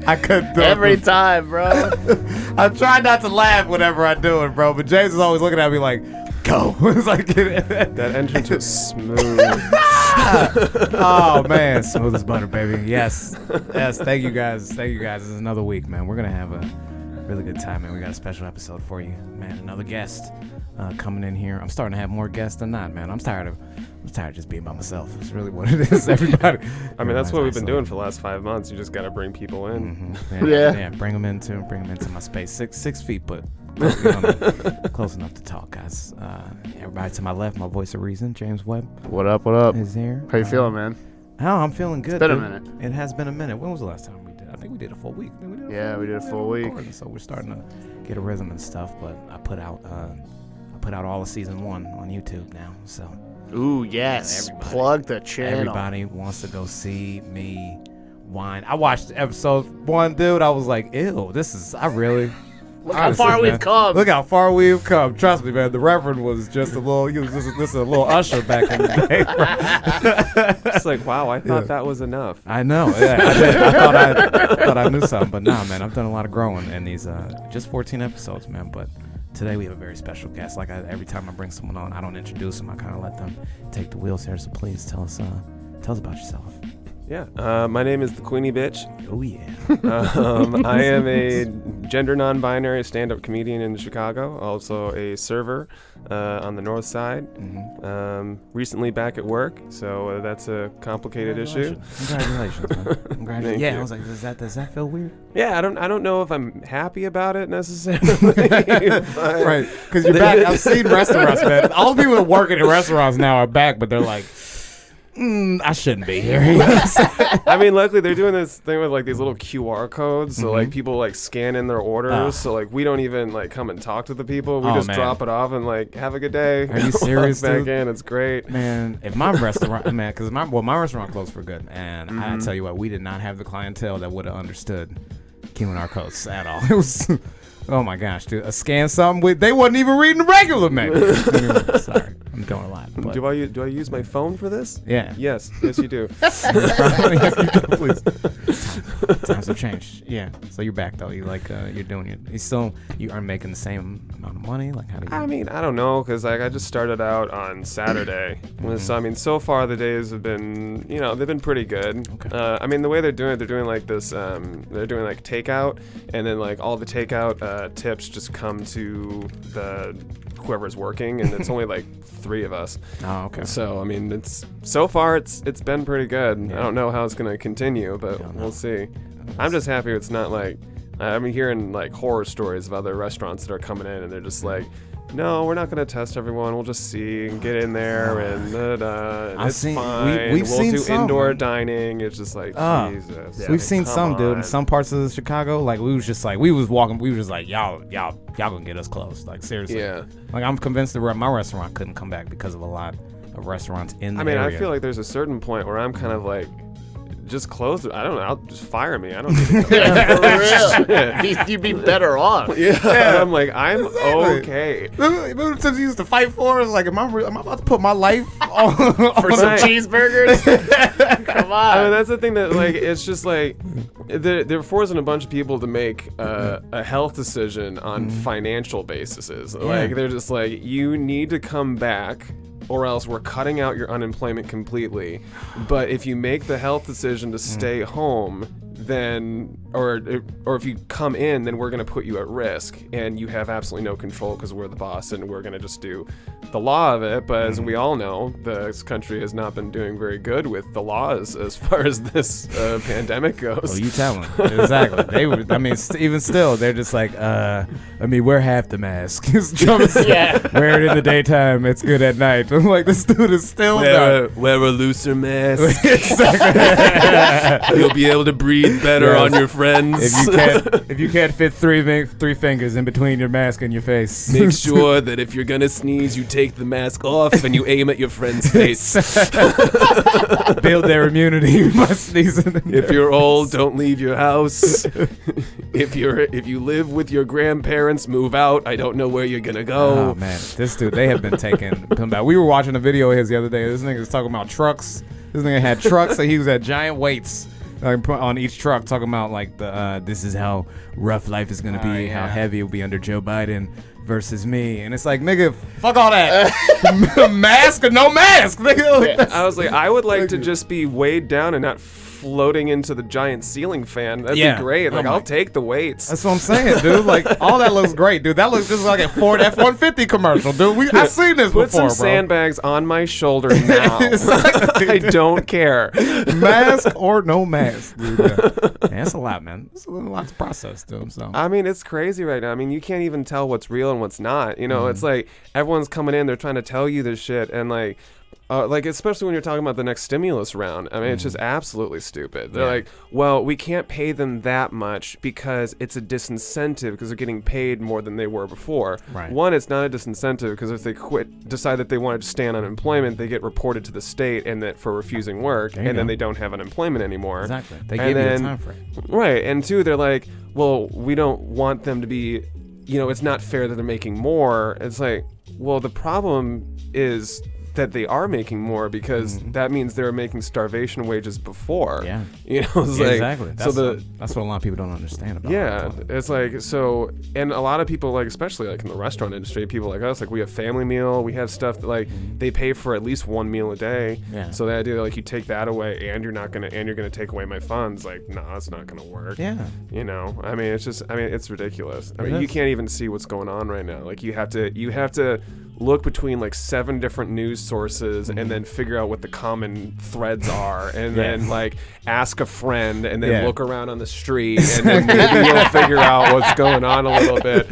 I couldn't do Every it. time, bro. I try not to laugh whenever I do it, bro. But James is always looking at me like, go. It's like That entrance was smooth. oh man, smooth as butter, baby. Yes. Thank you guys. This is another week, man. We're gonna have a really good time, man. We got a special episode for you, man. Another guest coming in here. I'm starting to have more guests than not, man. I'm tired of just being by myself. It's really what it is. Everybody. I mean, that's what we've been doing for the last 5 months. You just got to bring people in. Mm-hmm. Yeah. Bring them into my space. Six feet, but close enough to talk, guys. Everybody to my left, my voice of reason, James Webb. What up? Is here. How you feeling, man? Oh, I'm feeling good. It's been a minute. It has been a minute. When was the last time we did? I think we did a full week. We did a full week. So we're starting to get a rhythm and stuff. But I put out all of season 1 on YouTube now. So. Ooh, yes. Plug the channel. Everybody wants to go see me whine. I watched episode 1, dude. I was like, ew, Look how far we've come. Look how far we've come. Trust me, man. The Reverend was just a little usher back in the day. It's like, wow, I thought that was enough. I know. Yeah, I did. I thought I knew something, but nah, man. I've done a lot of growing in these just 14 episodes, man. But today we have a very special guest. Every time I bring someone on, I don't introduce them. I kind of let them take the wheels here. So please tell us about yourself. Yeah, my name is the Queeny bitch. Oh yeah. I am a gender non-binary stand-up comedian in Chicago. Also a server on the north side. Mm-hmm. Recently back at work, so that's a complicated issue. Congratulations, man. Congratulations. Yeah, I was like, does that feel weird? Yeah, I don't know if I'm happy about it necessarily. Right, because you're back. I've seen restaurants, man. All the people that work in restaurants now are back, but they're like, I shouldn't be here. I mean, luckily they're doing this thing with like these little QR codes, so like people like scan in their orders. So like we don't even like come and talk to the people. We just drop it off and like have a good day. Are you serious? Back in, it's great, man. If my restaurant, man, because my restaurant closed for good, and I tell you what, we did not have the clientele that would have understood QR codes at all. It was. Oh my gosh, dude! A scan something they wasn't even reading the regular menu. Sorry, I'm doing a lot. But. Do I use my phone for this? Yeah. Yes, you do. Yes, you do, please. Times have changed. Yeah. So you're back though. You're doing it. You are making the same amount of money. Like how do you? I mean, I don't know, cause like I just started out on Saturday. So I mean, so far the days have been, they've been pretty good. Okay. I mean, the way they're doing like this, they're doing like takeout, and then like all the takeout tips just come to whoever's working, and it's only like 3 of us. Oh, okay. So I mean, so far it's been pretty good. Yeah. I don't know how it's gonna continue, but we'll see. I'm just happy it's not like I'm hearing like horror stories of other restaurants that are coming in and they're just like, no, we're not going to test everyone. We'll just see and get in there and it's fine. We'll do some, indoor dining. It's just like, Jesus. Yeah. We've seen some, dude. In some parts of Chicago, like we was just like, y'all gonna get us closed. Like seriously. Yeah. Like I'm convinced that my restaurant couldn't come back because of a lot of restaurants in the area. I feel like there's a certain point where I'm kind of like, just close it. I don't know. I'll just fire me. I don't need to come for real. You'd be better off. Yeah. I'm like, I'm okay. Remember the times you used to fight for? Like, am I about to put my life on for some cheeseburgers? Come on. I mean, that's the thing that like it's just like they're forcing a bunch of people to make a health decision on financial bases. Yeah. Like they're just like, you need to come back, or else we're cutting out your unemployment completely. But if you make the health decision to stay home, then, or if you come in, then we're going to put you at risk, and you have absolutely no control because we're the boss, and we're going to just do the law of it. But as we all know, this country has not been doing very good with the laws as far as this pandemic goes. Oh, you tell them. Exactly. They would. I mean, even still, they're just like, wear half the mask. Wear it in the daytime. It's good at night. I'm like, this dude is still wear a looser mask. Exactly. You'll be able to breathe better on your friends. If you can't fit three fingers in between your mask and your face, make sure that if you're gonna sneeze, you take the mask off and you aim at your friend's face. Build their immunity by sneezing. If you're old, don't leave your house. If you live with your grandparents, move out. I don't know where you're gonna go. Oh man, this dude, they have been come back. We were watching a video of his the other day. This nigga was talking about trucks. This nigga had trucks, and he was at giant weights. on each truck talking about like this is how rough life is gonna be, how heavy it'll be under Joe Biden versus me, and it's like, nigga, fuck all that. Mask or no mask, nigga. I was like, I would like to just be weighed down and not floating into the giant ceiling fan. That'd be great. Like, I'll take the weights. That's what I'm saying, dude. Like, all that looks great, dude. That looks just like a Ford F-150 commercial, dude. I've seen this before, bro. Put some sandbags on my shoulder now. Exactly, I don't care. Mask or no mask, dude. Yeah, that's a lot, man. It's a lot to process, dude. So I mean, it's crazy right now. I mean, you can't even tell what's real and what's not. You know, it's like everyone's coming in, they're trying to tell you this shit, and like especially when you're talking about the next stimulus round. I mean, it's just absolutely stupid. They're like, well, we can't pay them that much because it's a disincentive because they're getting paid more than they were before. Right. One, it's not a disincentive because if they decide that they want to stay on unemployment, they get reported to the state and that for refusing work, and then they don't have unemployment anymore. Exactly. They give you a time frame. Right. And two, they're like, well, we don't want them to be, it's not fair that they're making more. It's like, well, the problem is that they are making more because that means they were making starvation wages before. Yeah. Exactly. That's what a lot of people don't understand about. Yeah. It's like, so, and a lot of people, like, especially like in the restaurant industry, people like us, like we have family meal, we have stuff that like they pay for at least one meal a day. Yeah. So the idea that like you take that away and you're going to take away my funds, like, no, that's not going to work. Yeah. I mean, it's ridiculous. I mean, you can't even see what's going on right now. Like you have to look between like 7 different news sources and then figure out what the common threads are, and then like ask a friend and then look around on the street and then maybe you'll figure out what's going on a little bit.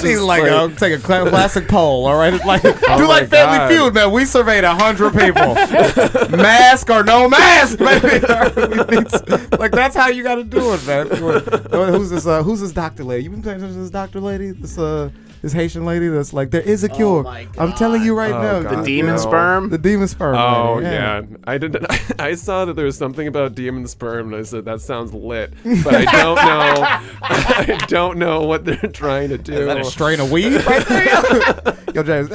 He's like, take a classic poll, all right? It's like, do like Family Feud, man. We surveyed 100 people. Mask or no mask, baby. Like, that's how you got to do it, man. Who's this doctor lady? You been paying attention to this doctor lady? This Haitian lady that's like, there is a cure. I'm telling you right now. The demon sperm? The demon sperm. Oh, lady. yeah. I saw that there was something about demon sperm, and I said, that sounds lit. But I don't know. I don't know what they're trying to do. Is that a strain of weed right there? Yo, James,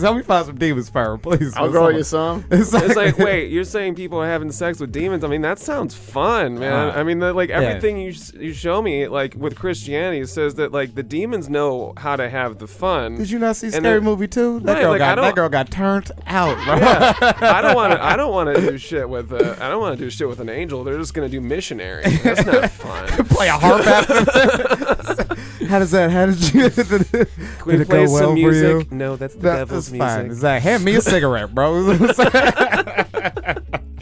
help me find some demon sperm, please. I'll grow you some. It's like, wait, you're saying people are having sex with demons? I mean, that sounds fun, man. I mean, everything you show me, like, with Christianity says that, like, the demons know how to have the fun. Did you not see Scary Movie 2? That girl got turned out, bro. Yeah. I don't want to do shit with an angel. They're just gonna do missionary. That's not fun. Play a harp after. How did you? Can we play some music? No, that's the devil's music. Fine. Exactly. Hand me a cigarette, bro.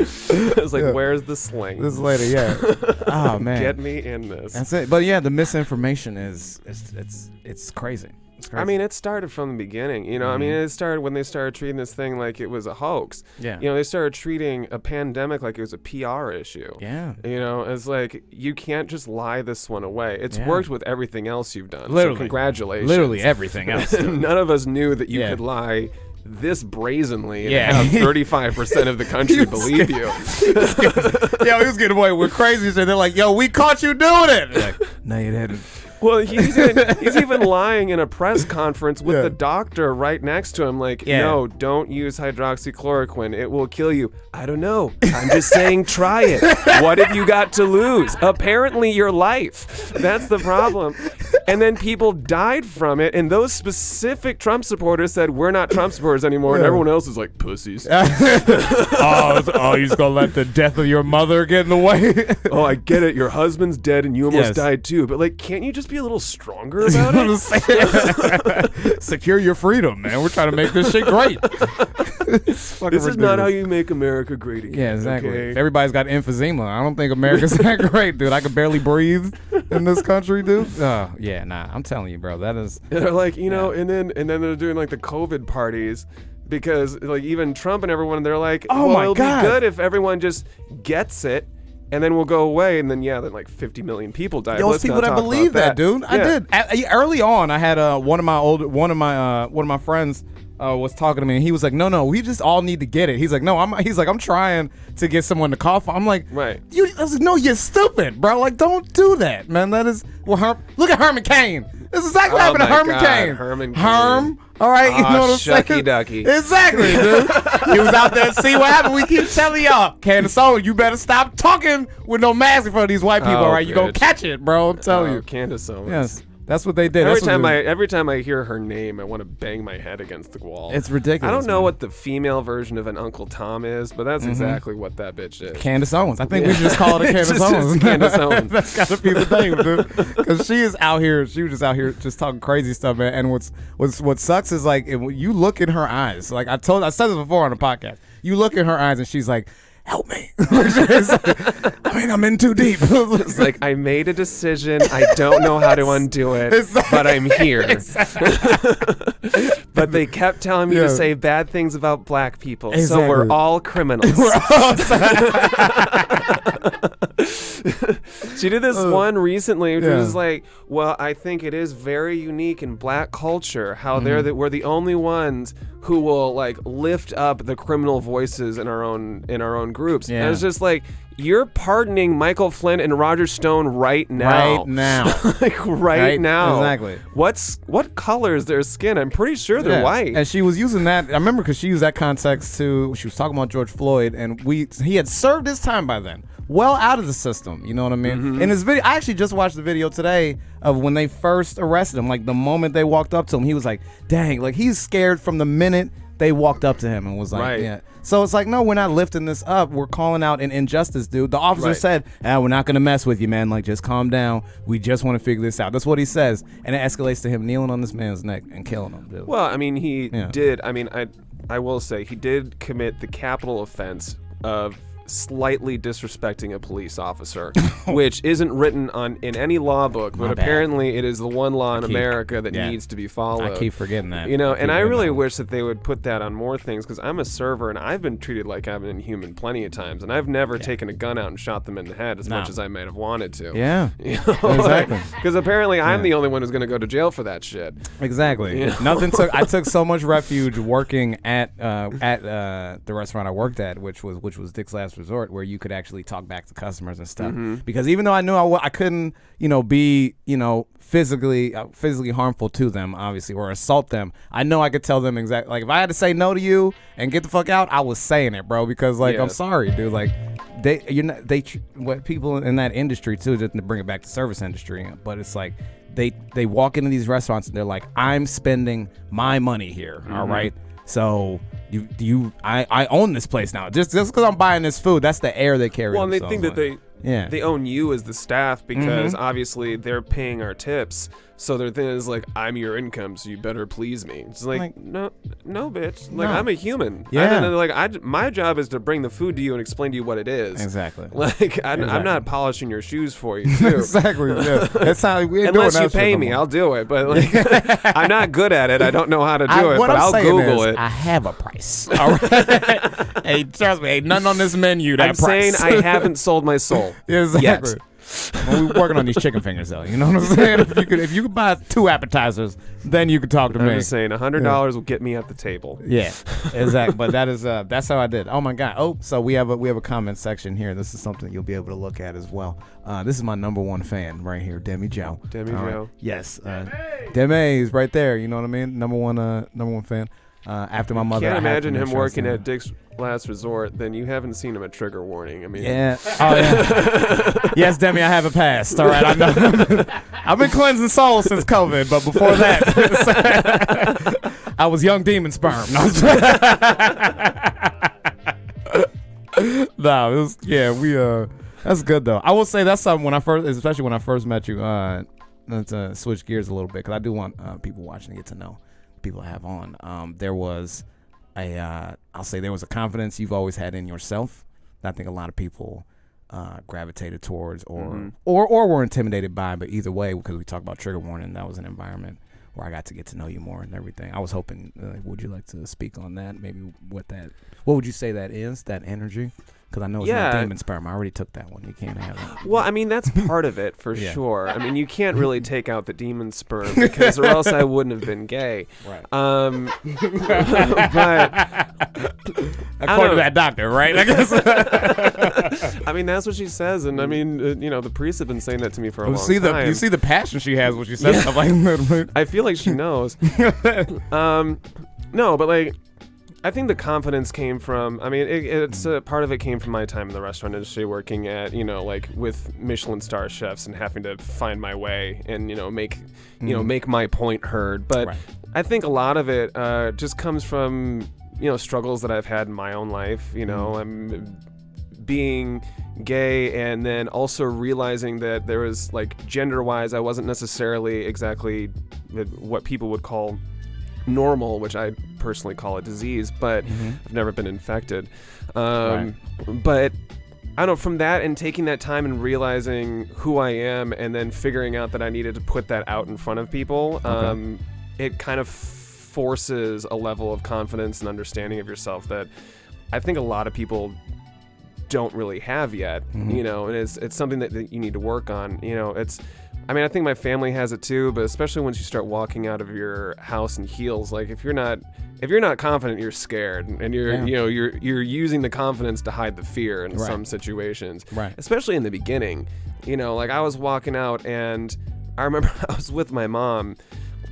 It's like, where's the sling? This lady, yeah. Oh man, get me in this. That's it. But yeah, the misinformation is it's crazy. It's crazy. I mean, it started from the beginning. I mean, it started when they started treating this thing like it was a hoax. Yeah. They started treating a pandemic like it was a PR issue. Yeah. It's like, you can't just lie this one away. It's worked with everything else you've done. Literally. So congratulations. Literally everything else. None of us knew that you could lie this brazenly and have 35% of the country believe you. He was getting away with crazy shit. They're like, yo, we caught you doing it. Like, no, you didn't. Well, he's even lying in a press conference with the doctor right next to him, like, no, don't use hydroxychloroquine. It will kill you. I don't know. I'm just saying try it. What have you got to lose? Apparently your life. That's the problem. And then people died from it, and those specific Trump supporters said, we're not Trump supporters anymore, and everyone else is like, pussies. Oh, you just gonna let the death of your mother get in the way? Oh, I get it. Your husband's dead, and you almost died too. But, like, can't you just be a little stronger about it? Secure your freedom, man. We're trying to make this shit great. This is not how you make America great again. Yeah, exactly. Okay? Everybody's got emphysema. I don't think America's that great, dude. I could barely breathe in this country, dude. Oh, yeah, nah. I'm telling you, bro. That is. And they're like, and then they're doing like the COVID parties. Because like even Trump and everyone, they're like, it'll be good if everyone just gets it. And then we'll go away, and then then like 50 million people died. Those people that believe that, dude. Yeah. I did. Early on, I had one of my friends was talking to me, and he was like, "No, we just all need to get it." He's like, "No, I'm trying to get someone to cough." I'm like, "Right." I was like, "No, you're stupid, bro. Like, don't do that, man. That is look at Herman Cain. This is exactly what happened to Herman Cain. All right, you know what I'm shucky saying? ducky. Exactly, dude. He was out there. See what happened? We keep telling y'all, Candace Owens, you better stop talking with no mask in front of these white people. All right, you gonna catch it, bro. I'm telling you. Candace Owens. Yes. That's what they did. Every time I hear her name, I want to bang my head against the wall. It's ridiculous. I don't know what the female version of an Uncle Tom is, but that's exactly what that bitch is. Candace Owens. I think we should just call it a Candace Owens. Just Candace Owens. That's got to be the name, dude. Because she is out here. She was just out here just talking crazy stuff, man. And what sucks is like you look in her eyes. Like I said this before on the podcast. You look in her eyes and she's like, help me. I'm in too deep. It's like, I made a decision. I don't know how to undo it, but I'm here. But they kept telling me to say bad things about black people, so we're all criminals. She did this one recently, which was like, well, I think it is very unique in black culture how we're the only ones who will like lift up the criminal voices in our own groups. Yeah. And it's just like, you're pardoning Michael Flynn and Roger Stone right now. Right now. Like right now. Exactly. What color is their skin? I'm pretty sure they're white. And she was using that. I remember because she used that context to. She was talking about George Floyd, and he had served his time by then. Well out of the system, you know what I mean? In his video, I actually just watched the video today of when they first arrested him. Like the moment they walked up to him, he was like, "Dang!" Like he's scared from the minute they walked up to him and was like, "Yeah." So it's like, no, we're not lifting this up. We're calling out an injustice, dude. The officer said, "We're not gonna mess with you, man. Like just calm down. We just want to figure this out." That's what he says, and it escalates to him kneeling on this man's neck and killing him, dude. Well, I mean, he did. I mean, I will say he did commit the capital offense of slightly disrespecting a police officer, which isn't written in any law book, but apparently it is the one law in America that needs to be followed. I keep forgetting that. You know, and I really wish that they would put that on more things, because I'm a server and I've been treated like I'm an inhuman plenty of times, and I've never taken a gun out and shot them in the head as much as I might have wanted to. Yeah. You know, exactly. Because apparently I'm the only one who's going to go to jail for that shit. Exactly. You know? I took so much refuge working at the restaurant I worked at, which was Dick's Last Resort, where you could actually talk back to customers and stuff. Because even though I knew I couldn't, be, physically harmful to them, obviously, or assault them, I know I could tell them exactly. Like if I had to say no to you and get the fuck out, I was saying it, bro. Because like I'm sorry, dude. Like what people in that industry too, just to bring it back to service industry, but it's like they walk into these restaurants and they're like, I'm spending my money here, all right? So I own this place now. Just because I'm buying this food, that's the air they carry. Well, and they think that like. they own you as the staff because obviously they're paying our tips. So their thing is like, I'm your income, so you better please me. It's like no, bitch. Like I'm a human. Yeah. My job is to bring the food to you and explain to you what it is. Exactly. Like I'm not polishing your shoes for you too. Exactly. Yeah. That's how we. Unless you pay me, I'll do it. But like, I'm not good at it. I don't know how to do it. But I'll Google it. I have a price. All right. Hey, trust me. Ain't nothing on this menu. I'm saying I haven't sold my soul. Exactly. Yet. Well, we're working on these chicken fingers, though. You know what I'm saying? If you could buy 2 appetizers, then you could talk to me. I'm just saying, $100 will get me at the table. Yeah, exactly. But that's how I did. Oh my God. Oh, so we have a comment section here. This is something you'll be able to look at as well. This is my number 1 fan right here, Demi Joe. Demi Joe. Right. Yes. Demi is right there. You know what I mean? Number one fan. After my mother. Can't imagine him working at Dick's Last Resort. Then you haven't seen him at Trigger Warning. I mean, yeah. Oh yeah. Yes, Demi, I have a past. All right, I know. I've been cleansing souls since COVID, but before that, I was young demon sperm. No, it was that's good though. I will say that's something especially when I first met you. Let's switch gears a little bit because I do want people watching to get to know people I have on. There was I'll say there was a confidence you've always had in yourself that I think a lot of people gravitated towards or were intimidated by, but either way, because we talked about Trigger Warning, that was an environment where I got to get to know you more and everything. I was hoping, would you like to speak on that? Maybe what would you say that is, that energy? Because I know it's not demon sperm. I already took that one. You can't have it. Well, I mean, that's part of it for sure. I mean, you can't really take out the demon sperm because or else I wouldn't have been gay. Right. But according to that doctor, right? I guess. I mean, that's what she says, and I mean, the priests have been saying that to me for a long time. You see the passion she has when she says stuff like that. I feel like she knows. No, but like, I think the confidence came from, I mean, it's part of it came from my time in the restaurant industry, working at, like with Michelin star chefs and having to find my way and, make my point heard. But right. I think a lot of it just comes from, struggles that I've had in my own life. I'm being gay, and then also realizing that there was, like, gender-wise, I wasn't necessarily exactly what people would call normal, which I personally call a disease, but I've never been infected. Right. But I don't know, from that and taking that time and realizing who I am, and then figuring out that I needed to put that out in front of people, it kind of forces a level of confidence and understanding of yourself that I think a lot of people don't really have yet, and it's something that you need to work on. I think my family has it too, but especially once you start walking out of your house in heels, like if you're not confident, you're scared, and you're using the confidence to hide the fear in some situations, right? Especially in the beginning, like I was walking out, and I remember I was with my mom.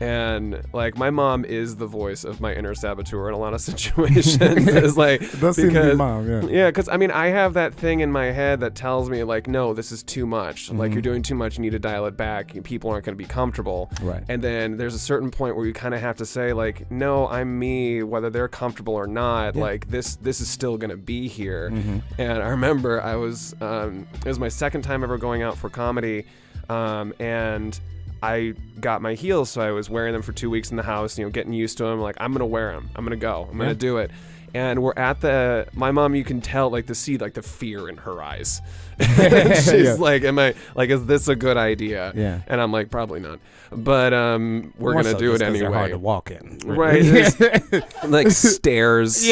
And like my mom is the voice of my inner saboteur in a lot of situations. It's like does seem to be mom, yeah. Because I have that thing in my head that tells me like, no, this is too much. Like you're doing too much. You need to dial it back. People aren't going to be comfortable. Right. And then there's a certain point where you kind of have to say like, no, I'm me, whether they're comfortable or not. Yeah. Like this is still going to be here. And I remember I was it was my second time ever going out for comedy, and I got my heels, so I was wearing them for 2 weeks in the house, getting used to them. Like, I'm going to wear them. I'm going to go. I'm going to do it. And we're at my mom, you can tell, like, see the fear in her eyes. She's like, is this a good idea? Yeah. And I'm like, probably not. But we're going to do it anyway. They're hard to walk in. Right. Like stairs.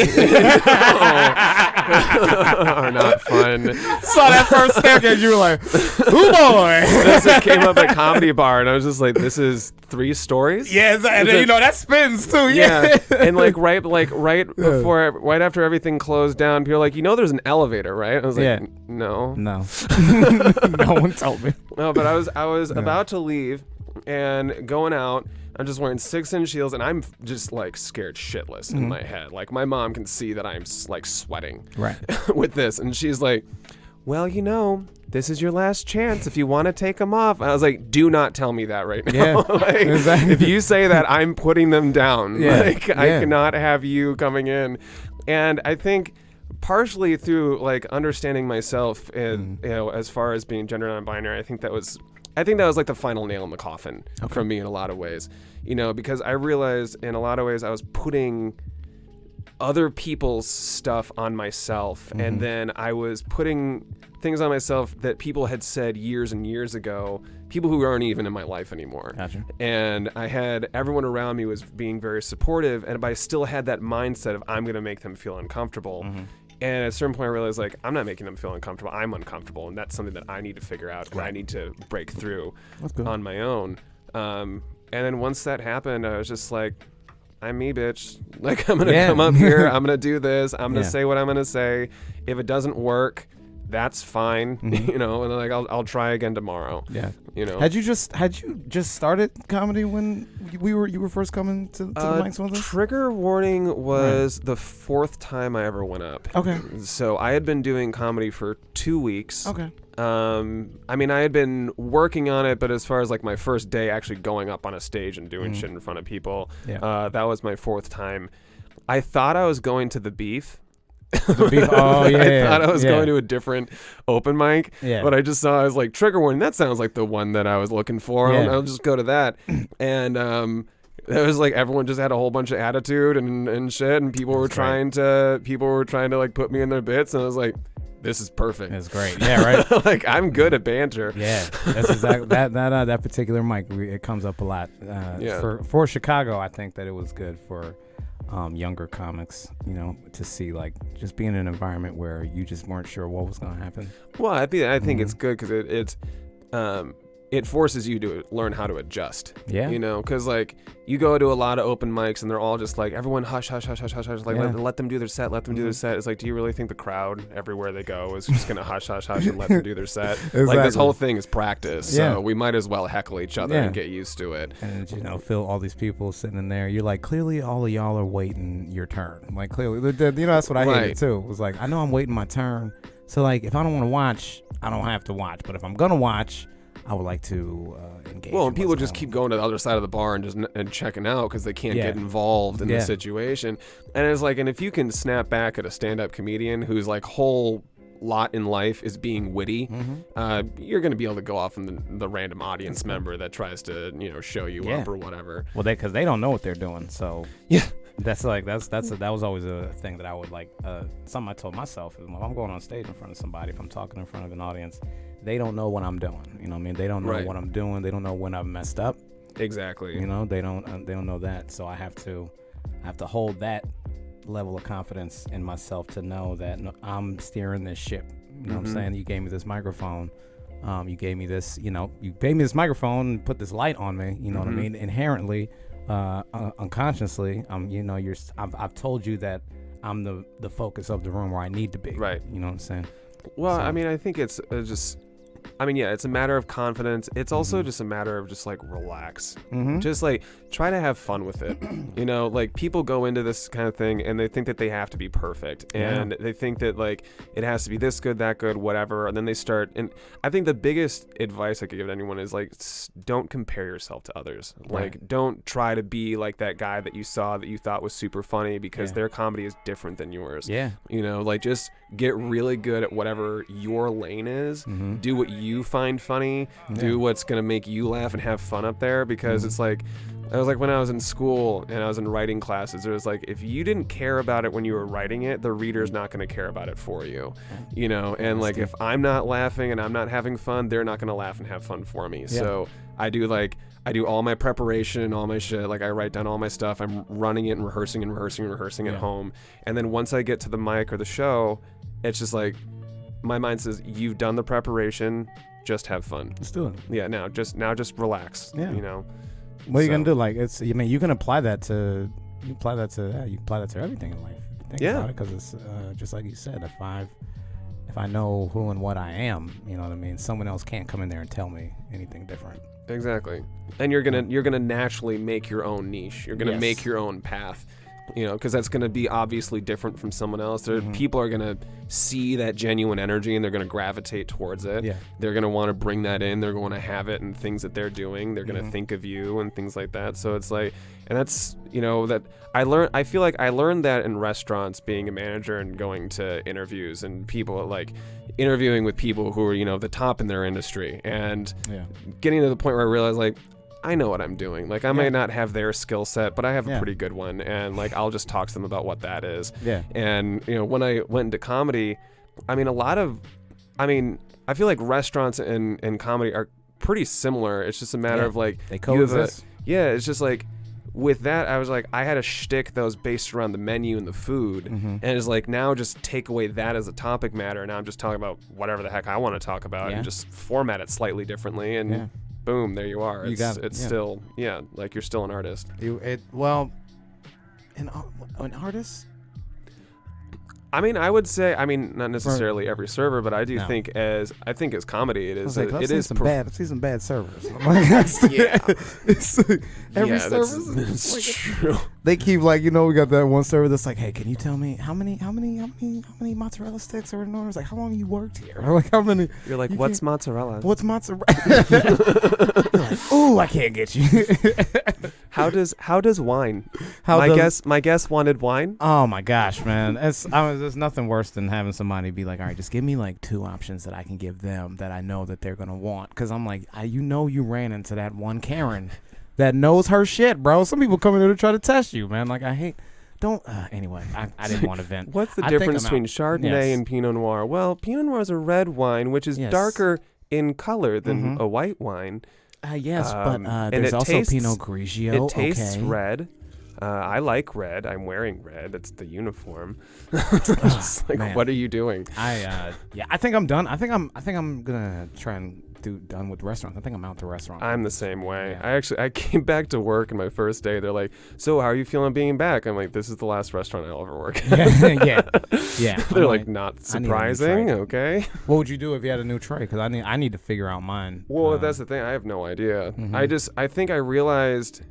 Are not fun. Saw that first staircase, you were like, "Ooh boy!" This came up at Comedy Bar, and I was just like, "This is 3 stories." Yeah, and then, that spins too. Yeah, and right after everything closed down, people were like, there's an elevator, right? I was like, no, no one told me. No, but I was about to leave and going out. I'm just wearing 6-inch heels, and I'm just like scared shitless in my head. Like my mom can see that I'm like sweating with this, and she's like, "Well, this is your last chance if you want to take them off." And I was like, "Do not tell me that right now." Yeah, like, exactly. If you say that, I'm putting them down. Yeah, I cannot have you coming in. And I think partially through like understanding myself, and as far as being gender non-binary, I think that was like the final nail in the coffin for me in a lot of ways, because I realized in a lot of ways I was putting other people's stuff on myself, and then I was putting things on myself that people had said years and years ago, people who aren't even in my life anymore. Gotcha. And I had everyone around me was being very supportive, but I still had that mindset of I'm going to make them feel uncomfortable. And at a certain point I realized like I'm not making them feel uncomfortable, I'm uncomfortable, and that's something that I need to figure out and I need to break through on my own. And then once that happened, I was just like, I'm me, bitch. Like I'm gonna come up here, I'm gonna do this, I'm gonna say what I'm gonna say. If it doesn't work, that's fine, and then like I'll try again tomorrow. Yeah, Had you just started comedy when you were first coming to the mics with us? Trigger Warning was the 4th time I ever went up. Okay. So I had been doing comedy for 2 weeks. Okay. I had been working on it, but as far as like my first day actually going up on a stage and doing shit in front of people, that was my 4th time. I thought I was going to the Beef. Oh yeah, I thought I was going to a different open mic, but I just saw, I was like, Trigger Warning, that sounds like the one that I was looking for. I'll just go to that. And it was like everyone just had a whole bunch of attitude and shit, and people were trying to like put me in their bits, and I was like, this is perfect. It's great. Yeah, right. Like I'm good at banter. Yeah, that's exactly that particular mic. It comes up a lot. For Chicago, I think that it was good for younger comics, to see like just being in an environment where you just weren't sure what was going to happen. Well, I think it's good because it's it forces you to learn how to adjust. Yeah. You know, because like you go to a lot of open mics and they're all just like, everyone hush, hush, hush, hush, hush, hush. Like, let them do their set, let them do their set. It's like, do you really think the crowd everywhere they go is just going to hush, hush, hush and let them do their set? Exactly. Like, this whole thing is practice. Yeah. So we might as well heckle each other and get used to it. And, you know, feel all these people sitting in there. You're like, clearly all of y'all are waiting your turn. Like, clearly, you know, that's what I hated too. It was like, I know I'm waiting my turn. So, like, if I don't want to watch, I don't have to watch. But if I'm going to watch, I would like to engage. Well, and people just keep going to the other side of the bar and just checking out because they can't get involved in the situation. And it's like, and if you can snap back at a stand-up comedian whose like whole lot in life is being witty, you're going to be able to go off on the random audience member that tries to, you know, show you up or whatever. Well, because they don't know what they're doing. So yeah. That's like that was always a thing that I would like. Something I told myself is, if I'm going on stage in front of somebody, if I'm talking in front of an audience, they don't know what I'm doing. You know what I mean? They don't know what I'm doing. They don't know when I've messed up. Exactly. You know, they don't know that. So I have to hold that level of confidence in myself to know that I'm steering this ship. You know what I'm saying? You gave me this microphone. You gave me this. You know, you gave me this microphone and put this light on me. You know what I mean? Inherently. Unconsciously, you know, I've told you that I'm the focus of the room where I need to be. Right. You know what I'm saying? Well, I mean, I think it's just, I mean, yeah, it's a matter of confidence. It's also just a matter of just like relax. Just like try to have fun with it. You know, like people go into this kind of thing and they think that they have to be perfect and they think that like it has to be this good, that good, whatever. And then they start. And I think the biggest advice I could give anyone is like, don't compare yourself to others. Like, don't try to be like that guy that you saw that you thought was super funny because their comedy is different than yours. Yeah. You know, like just get really good at whatever your lane is. Do what you find funny. Do what's going to make you laugh and have fun up there, because it's like, I was like, when I was in school and I was in writing classes, it was like, if you didn't care about it when you were writing it, the reader's not going to care about it for you, you know? And like, if I'm not laughing and I'm not having fun, they're not going to laugh and have fun for me. So I do all my preparation, all my shit. Like I write down all my stuff. I'm running it and rehearsing at home. And then once I get to the mic or the show, it's just like, my mind says, you've done the preparation, just have fun. Let's do it. Yeah. Now just relax, you know? What are you gonna do? Like, it's, I mean, you can apply that to everything in life. Because it's just like you said. If I know who and what I am, you know what I mean. Someone else can't come in there and tell me anything different. Exactly. And you're gonna naturally make your own niche. You're gonna make your own path. You know, because that's going to be obviously different from someone else. People are going to see that genuine energy and they're going to gravitate towards it. Yeah. They're going to want to bring that in. They're going to have it in things that they're doing. They're going to think of you and things like that. So it's like, and that's, you know, that I feel like I learned that in restaurants, being a manager and going to interviews and people like interviewing with people who are, you know, the top in their industry and getting to the point where I realized like, I know what I'm doing. Like I might not have their skill set, but I have a pretty good one. And like, I'll just talk to them about what that is. Yeah. And you know, when I went into comedy, I mean, I feel like restaurants and comedy are pretty similar. It's just a matter of like, they coexist. It's just like, with that, I was like, I had a shtick that was based around the menu and the food. And it's like, now just take away that as a topic matter. And now I'm just talking about whatever the heck I want to talk about and just format it slightly differently. And boom, there you are. It's still, like you're still an artist. An artist? I mean, I would say, not necessarily every server, but I do think as comedy, it is. I've seen some bad servers. Every server. That's true. They keep like, you know, we got that one server that's like, hey, can you tell me how many mozzarella sticks are in order? It's like, how long you worked here? Or like, how many? You're like, what's mozzarella? What's mozzarella? You're like, ooh, I can't get you. How does wine? My guest wanted wine. Oh my gosh, man! There's nothing worse than having somebody be like, all right, just give me like 2 options that I can give them that I know that they're gonna want. Because I'm like, you ran into that one Karen that knows her shit, bro. Some people come in here to try to test you, man. Like anyway, I didn't want to vent. What's the difference between Chardonnay and Pinot Noir? Well, Pinot Noir is a red wine, which is darker in color than a white wine. But there's also Pinot Grigio. It tastes red. I like red. I'm wearing red. It's the uniform. Just like, what are you doing? I think I'm done. I think I'm gonna try and done with restaurants. I think I'm out to restaurants. I'm the same way. Yeah. I came back to work and my first day. They're like, "So how are you feeling being back?" I'm like, "This is the last restaurant I'll ever work." yeah. They're I'm like, "Not I need a new surprising." tray. Okay. What would you do if you had a new tray? Because I need to figure out mine. Well, that's the thing. I have no idea. Mhm. I think I realized,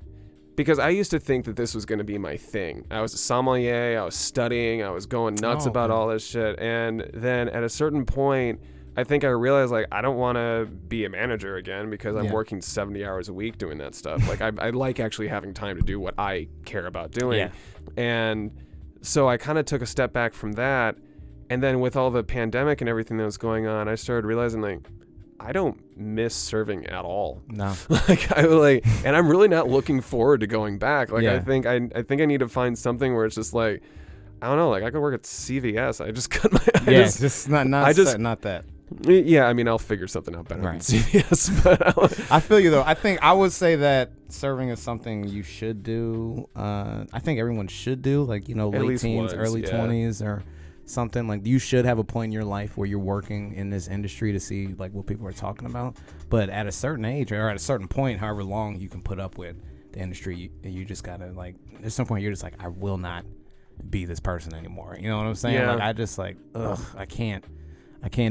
because I used to think that this was going to be my thing. I was a sommelier. I was studying. I was going nuts about all this shit. And then at a certain point, I think I realized, like, I don't want to be a manager again because I'm working 70 hours a week doing that stuff. Like, I like actually having time to do what I care about doing. Yeah. And so I kind of took a step back from that. And then with all the pandemic and everything that was going on, I started realizing, like, I don't miss serving at all. No. And I'm really not looking forward to going back. Like, Yeah. I think I need to find something where it's just like, I don't know, like I could work at CVS. I just cut my Just not that. Yeah, I mean, I'll figure something out better than CVS. But I feel you though. I would say that serving is something you should do. I think everyone should do, like, late least teens, once, early yeah. 20s or something. Like, you should have a point in your life where you're working in this industry to see like what people are talking about. But at a certain age or at a certain point, however long you can put up with the industry, you just gotta, like, at some point you're just like, I will not be this person anymore. You know what I'm saying? Yeah. Like, I just like, I can't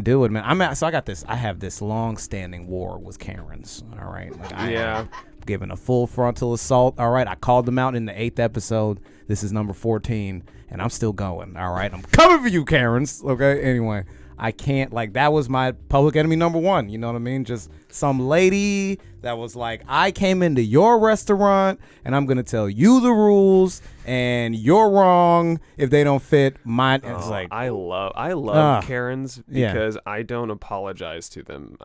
do it, man. I have this long-standing war with Karens. All right, like, I am giving a full frontal assault. All right, I called them out in the 8th episode. This is number 14, and I'm still going. All right, I'm coming for you, Karens. Okay. Anyway, I can't, like, that was my public enemy number 1. You know what I mean? Just some lady that was like, I came into your restaurant and I'm gonna tell you the rules, and you're wrong if they don't fit mine. It's like, I love Karens because I don't apologize to them.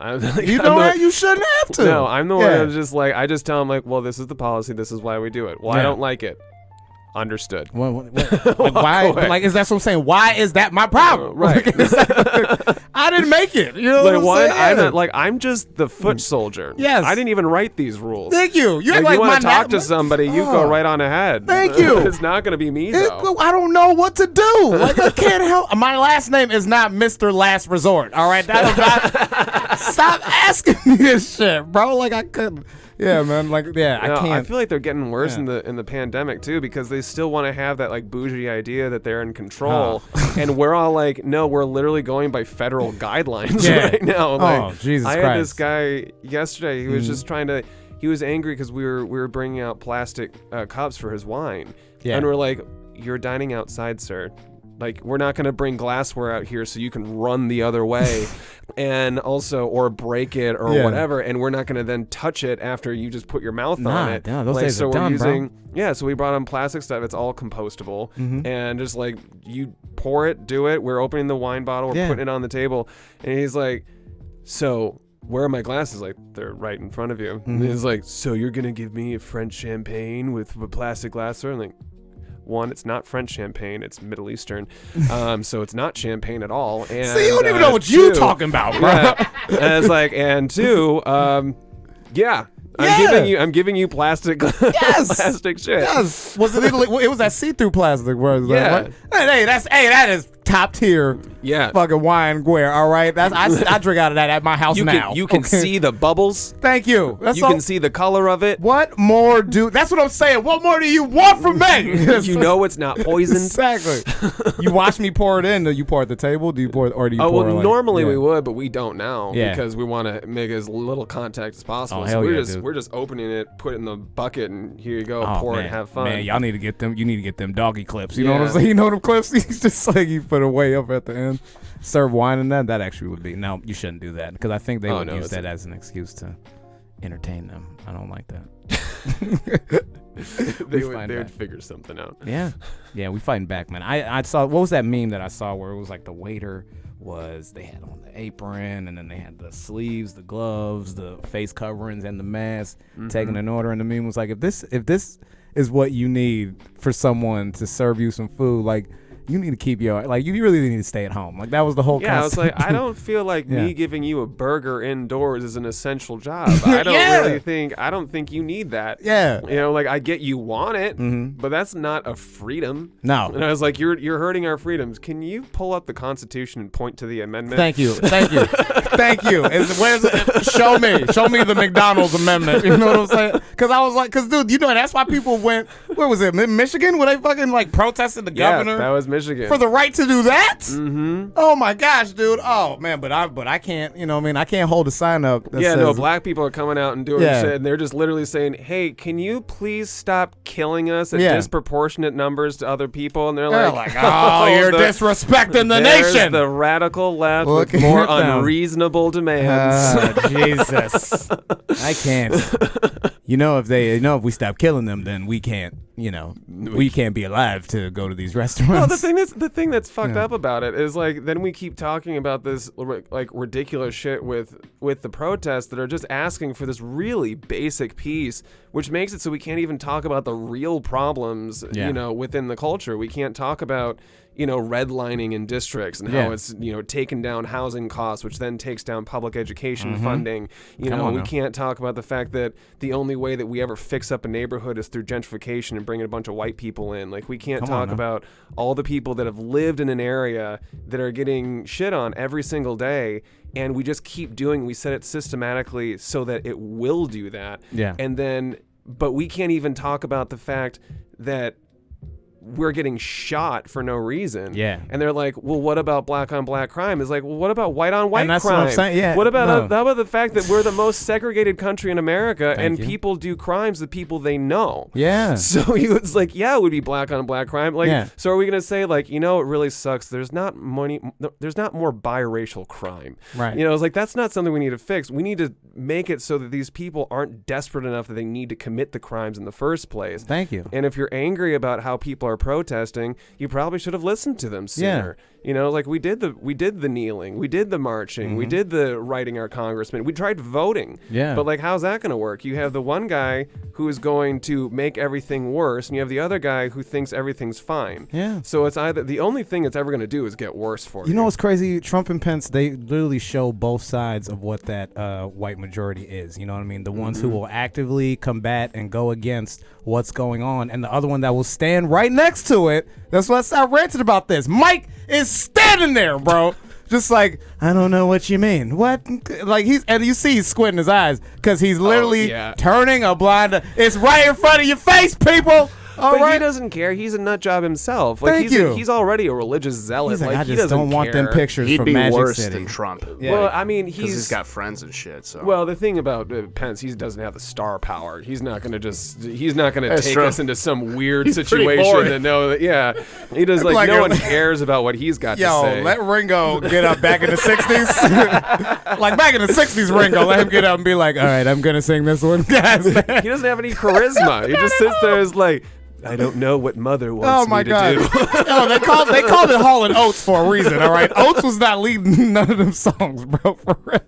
You shouldn't have to. No, I'm the one that's just like, I just tell them, like, well, this is the policy. This is why we do it. Well, I don't like it. Understood. Like, why? Like, is that what I'm saying? Why is that my problem? Right. I didn't make it. You know Like, what I'm saying? I'm just the foot soldier. Yes. I didn't even write these rules. Thank you. You Like, like you want my to talk to somebody, you go right on ahead. Thank you. It's not going to be me, though. I don't know what to do. Like, I can't help. My last name is not Mr. Last Resort. All right, that is not. Stop asking me this shit, bro. Like, I couldn't. Yeah, man. Like, yeah, I can't. I feel like they're getting worse in the pandemic too, because they still want to have that, like, bougie idea that they're in control, and we're all like, no, we're literally going by federal guidelines right now. Like, Jesus I Christ. had this guy yesterday. He was just trying to. He was angry because we were bringing out plastic cups for his wine, and we're like, you're dining outside, sir. Like, we're not going to bring glassware out here so you can run the other way and also, or break it or whatever. And we're not going to then touch it after you just put your mouth on it. No, those days so are we're done, using, bro. yeah, so we brought on plastic stuff. It's all compostable. And just like, you pour it, do it. We're opening the wine bottle. We're putting it on the table. And he's like, so where are my glasses? Like, they're right in front of you. And he's like, so you're going to give me a French champagne with plastic glassware? I'm like, one, it's not French champagne, it's Middle Eastern, so it's not champagne at all. And See, you don't even know what you're talking about, bro. And it's like, and two, I'm giving you plastic, plastic shit. Yes. Was it? It was that see-through plastic. Yeah. That is top tier. Yeah. Fucking wine ware. All right. I drink out of that at my house now. You can see the bubbles. Thank you. You can see the color of it. What more That's what I'm saying. What more do you want from me? You know it's not poisoned. Exactly. You watch me pour it in. Do you pour at the table? Do you pour? Or do you pour? Well, normally we would, but we don't now Yeah. because we want to make as little contact as possible. Oh, so hell we're yeah, just dude. we're just opening it, put it in the bucket, and here you go, pour it, and have fun. Man, y'all need to get them. You need to get them doggy clips. You know what I'm Yeah. saying? You know them clips? It's just like you put it way up at the end. Serve wine in that. That actually would be. No, you shouldn't do that because I think they would use that as an excuse to entertain them. I don't like that. they would figure something out. Yeah, we fighting back, man. I saw, what was that meme that I saw where it was like the waiter they had on the apron and then they had the sleeves, the gloves, the face coverings, and the mask taking an order, and the meme was like, if this is what you need for someone to serve you some food, like, you need to keep your you really need to stay at home. Like that was the whole. Yeah, I was concept. like, I don't feel like me giving you a burger indoors is an essential job. I don't think you need that. Yeah. You know, like I get you want it, but that's not a freedom. No. And I was like, you're hurting our freedoms. Can you pull up the Constitution and point to the amendment? Thank you. Thank you. Show me the McDonald's amendment. You know what I'm saying? Because I was like, dude, that's why people went. Where was it? Michigan, where they fucking protested the governor. Yeah, that was Michigan for the right to do that. Mm-hmm. Oh my gosh, dude. Oh man, but I can't. I can't hold a sign up. That says, black people are coming out and doing shit, and they're just literally saying, "Hey, can you please stop killing us at disproportionate numbers to other people?" And they're like, "Oh, you're disrespecting the nation." The radical left with more unreasonable demands. Jesus, I can't. If we stop killing them, then we can't. We can't be alive to go to these restaurants. Well, the thing that's fucked up about it is then we keep talking about this ridiculous shit with the protests that are just asking for this really basic piece, which makes it so we can't even talk about the real problems, within the culture. We can't talk about redlining in districts and how it's taken down housing costs, which then takes down public education funding. We can't talk about the fact that the only way that we ever fix up a neighborhood is through gentrification and bringing a bunch of white people in. We can't talk about all the people that have lived in an area that are getting shit on every single day, and we just keep doing. We set it systematically so that it will do that. Yeah. And then, but we can't even talk about the fact that we're getting shot for no reason. Yeah. And they're like, well, what about black on black crime? It's like, well, what about white on white crime? That's what I'm saying. Yeah. What about how about the fact that we're the most segregated country in America people do crimes to people they know? Yeah. So it's like, it would be black on black crime. So are we going to say it really sucks. There's not more biracial crime. Right. It's like, that's not something we need to fix. We need to make it so that these people aren't desperate enough that they need to commit the crimes in the first place. Thank you. And if you're angry about how people are protesting, you probably should have listened to them sooner. We did the kneeling, we did the marching, we did the writing our congressman, we tried voting. Yeah. But how's that going to work? You have the one guy who is going to make everything worse, and you have the other guy who thinks everything's fine. Yeah. So it's either the only thing it's ever going to do is get worse for you. You know what's crazy? Trump and Pence, they literally show both sides of what that white majority is. You know what I mean? The ones who will actively combat and go against what's going on, and the other one that will stand right next to it. That's why I ranted about this. Mike is standing there, bro. Just I don't know what you mean. What? And you see he's squinting his eyes because he's literally turning a blind eye. It's right in front of your face, people. He doesn't care. He's a nut job himself. He's already a religious zealot. He's I he just don't want them pictures from Magic worse City. Than Trump. Yeah. Well, I mean, he's got friends and shit. So. Well, the thing about Pence, he doesn't have the star power. He's not going to take us into some weird situation to know that. Yeah, he does. No one cares about what he's got to say. Let Ringo get up back in the '60s. Back in the '60s, Ringo, let him get up and be like, "All right, I'm gonna sing this one, guys." He doesn't have any charisma. He just sits there as I don't know what mother wants me to do. No, they called it Hall and Oates for a reason, all right? Oates was not leading none of them songs, bro, for real.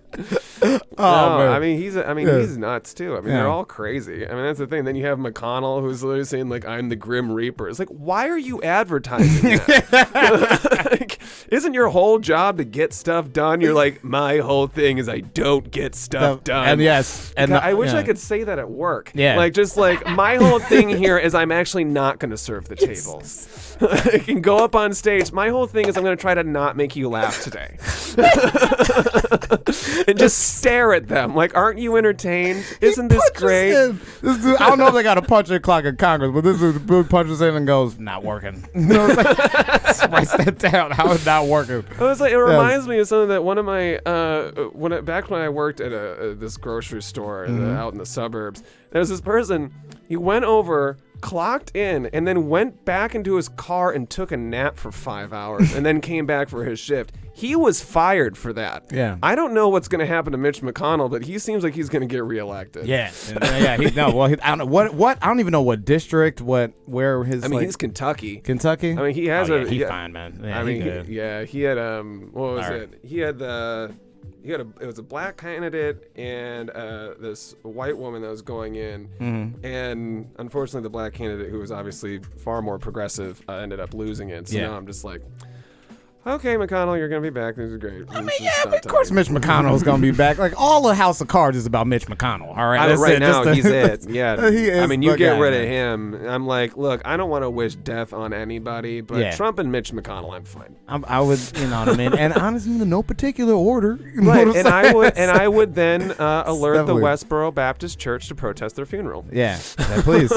Man. I mean, he's nuts, too. I mean, they're all crazy. I mean, that's the thing. Then you have McConnell, who's literally saying, I'm the Grim Reaper. It's why are you advertising that? Isn't your whole job to get stuff done? You're my whole thing is I don't get stuff done. And yes. And I wish I could say that at work. Yeah. My whole thing here is I'm actually not going to serve the tables. I can go up on stage. My whole thing is I'm going to try to not make you laugh today. And just stare at them. Aren't you entertained? Isn't this great? I don't know if they got a puncher clock in Congress, but this is dude punches in and goes, not working. Writes that down. How is not working? It reminds me of something that one of my back when I worked at this grocery store out in the suburbs. There was this person. He went over, clocked in, and then went back into his car and took a nap for 5 hours and then came back for his shift. He was fired for that. Yeah. I don't know what's going to happen to Mitch McConnell, but he seems like he's going to get reelected. Yeah. I don't know what. I don't even know what district. Where his. I mean, he's Kentucky. Kentucky. I mean, he has he's fine, man. Yeah, he had what was it? He had the it was a black candidate and this white woman that was going in, and unfortunately the black candidate, who was obviously far more progressive, ended up losing it. So now I'm just like, okay, McConnell, you're gonna be back. This is great. I mean, of course Mitch McConnell is gonna be back. Like, all the House of Cards is about Mitch McConnell. All right, right now he's it. Yeah, he is. I mean, you get guy, rid man. of him. I'm like, look, I don't want to wish death on anybody, but Trump and Mitch McConnell, I'm fine. I would, you know what I mean. And honestly, in no particular order. Right, and I would then alert the Westboro Baptist Church to protest their funeral. Yeah, please.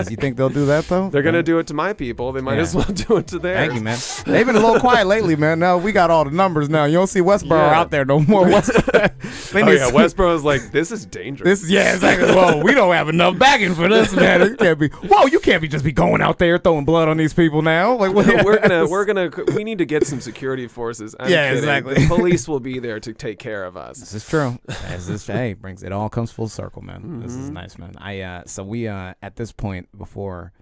You think they'll do that though? They're gonna do it to my people. They might as well do it to theirs. Thank you, man. They've been a little quiet lately, man. Now we got all the numbers now. You don't see Westboro out there no more. Westboro's like, this is dangerous. Exactly. Whoa, we don't have enough backing for this, man. You can't be just be going out there throwing blood on these people now. Like, we need to get some security forces. I'm kidding. Exactly. The police will be there to take care of us. This is true. Brings it all comes full circle, man. This is nice, man. So we at this point, before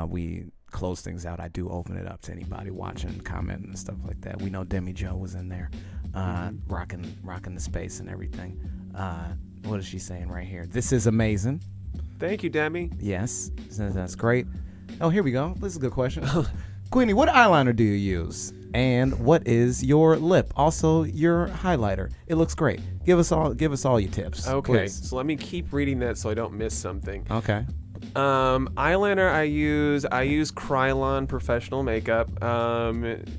we close things out, I do open it up to anybody watching, commenting and stuff like that. We know Demi Joe was in there, rocking the space and everything. What is she saying right here? This is amazing. Thank you, Demi. Yes, that's great. Oh, here we go. This is a good question. Queeny, what eyeliner do you use? And what is your lip? Also, your highlighter. It looks great. Give us all your tips. Okay, please. so let me keep reading that so I don't miss something. Okay. Eyeliner I use Krylon Professional Makeup.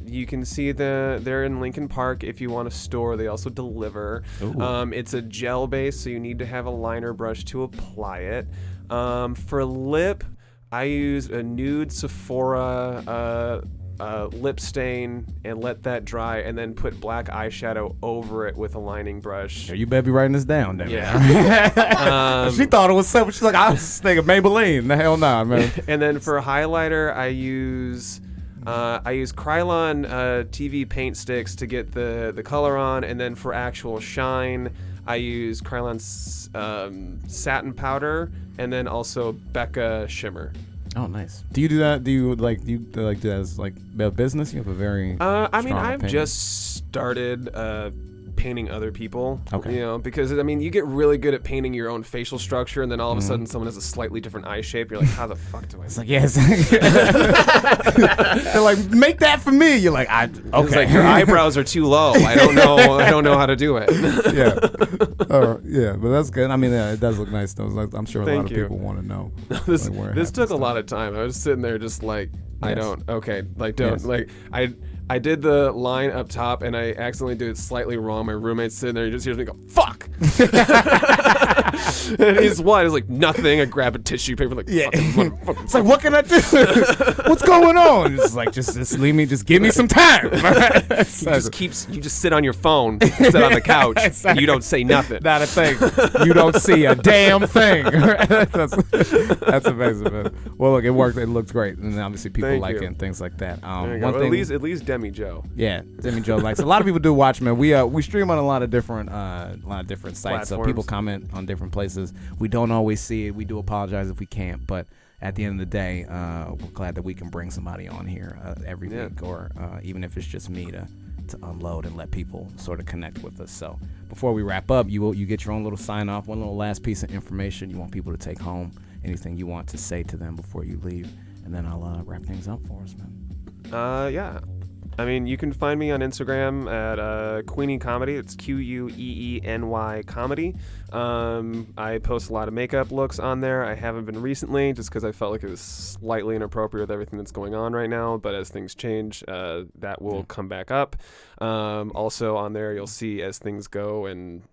You can see they're in Lincoln Park if you want a store. They also deliver. It's a gel base, so you need to have a liner brush to apply it. For lip, I use a nude Sephora lip stain and let that dry, and then put black eyeshadow over it with a lining brush. You better be writing this down, then. Yeah. She thought it was simple. She's like, I was thinking Maybelline. The hell nah, man. And then for highlighter, I use Krylon TV paint sticks to get the color on, and then for actual shine, I use Krylon satin powder, and then also Becca shimmer. Oh, nice. Do you do that? Do you do that as like a business? You have a very I've just started painting other people. Okay. You know, because you get really good at painting your own facial structure, and then all of a sudden someone has a slightly different eye shape. You're like, how the fuck do I? It's like, yes. They're like, make that for me. You're like, okay. It's like, your eyebrows are too low. I don't know how to do it. Yeah, but that's good. I mean, it does look nice though. I'm sure a lot of people want to know. This took a lot of time. I was sitting there just like, I did the line up top, and I accidentally did it slightly wrong. My roommate's sitting there, he just hears me go, fuck! And he's what? He's like, nothing. I grab a tissue paper, like, fucking it's like, what can I do? What's going on? It's like, just leave me, just give me some time. You just sit on your phone, sit on the couch, and you don't say nothing. Not a thing. You don't see a damn thing. That's amazing, man. Well, look, it worked. It looked great, and obviously people like it and things like that. At least Demi Joe. Yeah, Demi Joe likes. A lot of people do watch, man. We stream on a lot of different sites, platforms. So people comment on different places. We don't always see it. We do apologize if we can't, but at the end of the day, we're glad that we can bring somebody on here every week, or even if it's just me to unload and let people sort of connect with us. So before we wrap up, you get your own little sign off, one little last piece of information you want people to take home, anything you want to say to them before you leave, and then I'll wrap things up for us, man. Yeah. You can find me on Instagram at Queeny Comedy. It's QUEENY Comedy. I post a lot of makeup looks on there. I haven't been recently, just because I felt like it was slightly inappropriate with everything that's going on right now. But as things change, that will come back up. Also on there, you'll see as things go and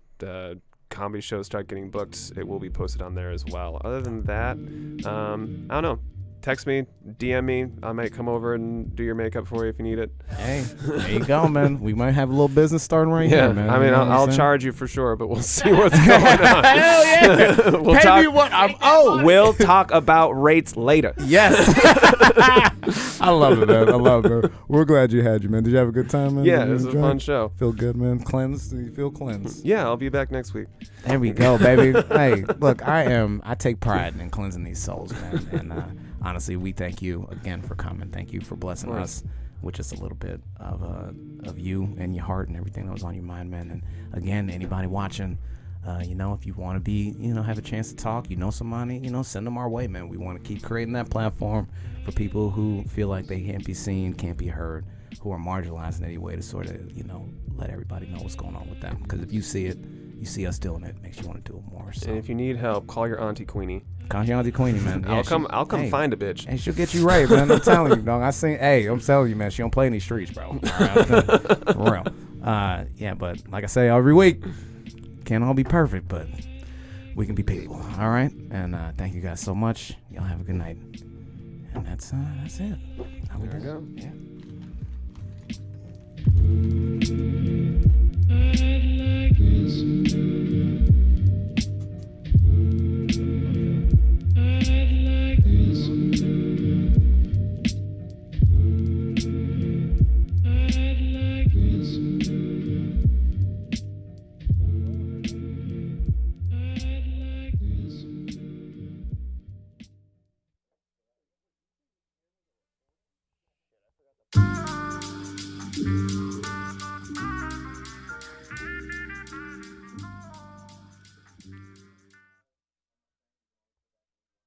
comedy shows start getting booked, it will be posted on there as well. Other than that, I don't know. Text me, DM me. I might come over and do your makeup for you if you need it. Hey, there you go, man. We might have a little business starting right here, man. I'll charge you for sure, but we'll see what's going on. Hell yeah! Pay me what I'm owed. We'll talk about rates later. Yes. I love it, man. I love it, man. We're glad you had you, man. Did you have a good time, man? Yeah, it was a fun show. Feel good, man. Cleansed? Do you feel cleansed? Yeah, I'll be back next week. There we go, baby. Hey, look, I take pride in cleansing these souls, man. And honestly, we thank you again for coming. Thank you for blessing us with just a little bit of you and your heart and everything that was on your mind, man. And again, anybody watching, if you want to be, have a chance to talk, somebody, send them our way, man. We want to keep creating that platform for people who feel like they can't be seen, can't be heard, who are marginalized in any way, to sort of, let everybody know what's going on with them. Because if you see it, you see us doing it, makes you want to do it more. So. And if you need help, call your auntie Queeny. Call your auntie Queeny, man. Yeah, I'll come find a bitch. Hey, she'll get you right, man. I'm telling you, dog. I'm telling you, man. She don't play in these streets, bro. All right, for real. But like I say every week, can't all be perfect, but we can be people. All right. And thank you guys so much. Y'all have a good night. And that's it. How we There we doing? go. Yeah.